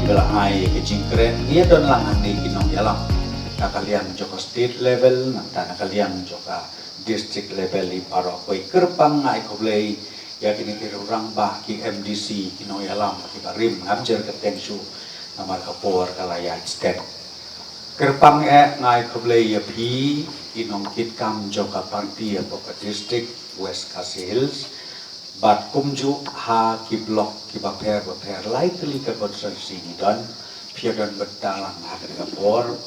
ibala ai ke jingkren ia don lang andi kinong yalam nakaliang joka state level nanta nakaliang joka district level i paro koi kerpang ngai koblei ya kini kirurang ba ki MDC kinong yalam ki karim ngabjer ke tengsu namar kapor kalaya state kerpang ngai koblei ya pi kinong kitkam joka parti ya poka district West Khasi Hills bat kumju ha ki blok ki baper likely ke konstruksi ni don piagan berdalang ha ke kapor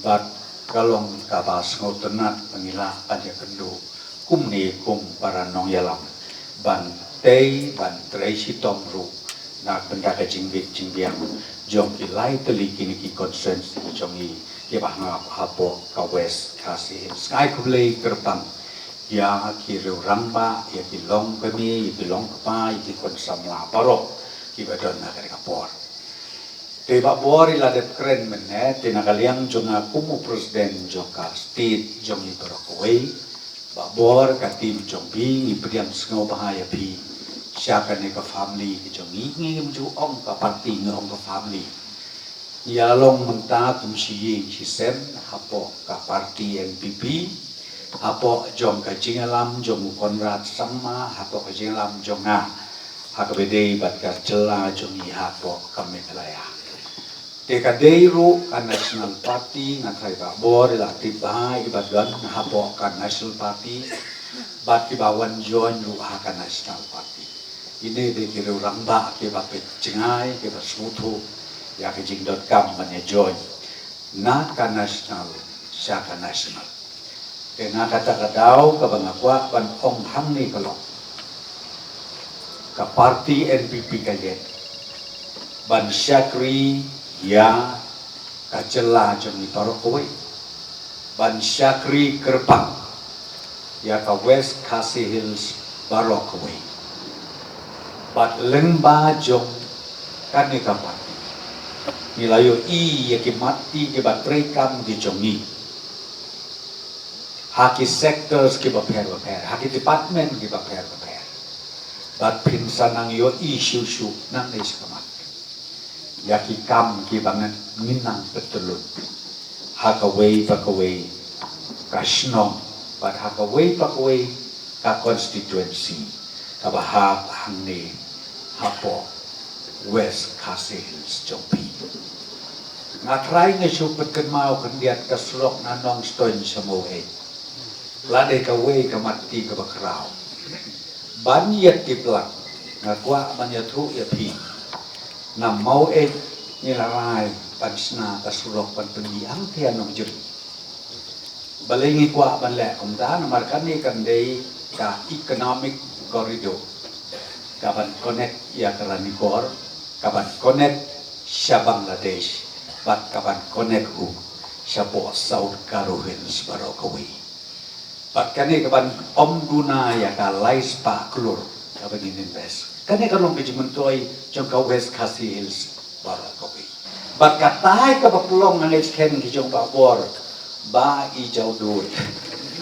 bat kalong kabas ngotenat pengila aja kendu kumni kum para nong yalam ban trei sitom ru nak benda ke jingbiang jong ki likely kini ki konstruksi jongi ki bahanga hapo ka West Khasi sky kublei kerpang ya ki ramba ya ki long kami ki long pa ki kon samla paro ki badon na kare kapor te ba bori la det kren menne te na kaliang jonga kumu presiden joka state jongi torokoi ba bor ka tim jongbi ni priam sngo bahaya pi siaka ne ka family ki jongi ngim ju ong ka parti ngom ka family ya long menta tum si sem hapo ka parti NPP hapo jong ka jingalam jong Konrad sama hapo ka jingalam jonga hakabedei bat ka cela jongi hapo kami kelaya te ka deiru ka national party ngatai ba bor la tiba ibadan hapo ka national party bat ki bawan join ru ha ka national party ini de ki ramba ki ba pe jingai ki ba smutu ya ka jing.com mane join na ka national sya ka national kena kata kadau ka bangakwa ban ong hang ni kalong ka parti NPP kajet ban syakri ya ka cela jong itorokoi ban syakri kerpang ya ka West Khasi Hills barokoi bat lengba jong kani ka parti nilayo ya ki mati ki bat rekam di jongi haki sectors ki baper haki department ki baper bat pinsanang yo isu nang is kamat yaki kam ki bangan minang betulun hakaway pakaway kasnong bat hakaway pakaway ka constituency kabahap hangni hapo West Khasi Hills Jompi ngatry nga supet kan mau kandiat kaslok na nong stoin sa mohe lade ka way ka mati ka bakraw banyat ti plak ngakwa manyatru ya pi na mau nilaray pansna kasulok pan pendiang tian nong juri balingi kwa banle kumta na markani kandei ka economic corridor kaban connect ya karanikor kaban connect sa Bangladesh bat kaban connect hu sa po South Karo Hills Barokaway bat kani kaban omduna ya ka lais pa klur kaban invest kani kalong kejumentoy jong ka West Khasi Hills Barokaway bat katay ka baklong ang ken ki jong babor ba i jaw dur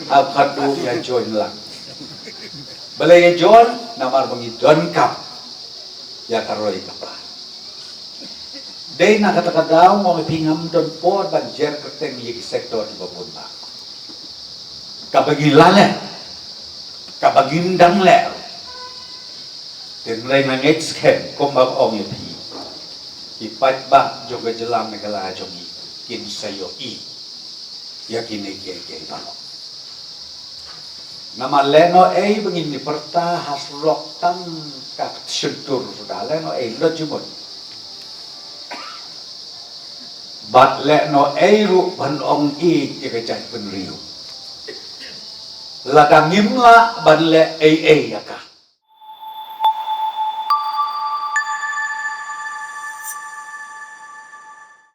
ab khadu ya join lang balay join namar bangi don kap ya karoy kapa day na katakadaw mo pingam don por banjer kerteng yik sektor di babunda kabagilale kabagindang le den ray manget skem kumbag ong pi ipat ba joga jelam negala jongi kin sayo yakin ke ba nama leno bengin ni perta haslok tam ka sentur sudah leno lo jumon bat leno ru ban ong ke kecai penriu ladangimla ban le ya ka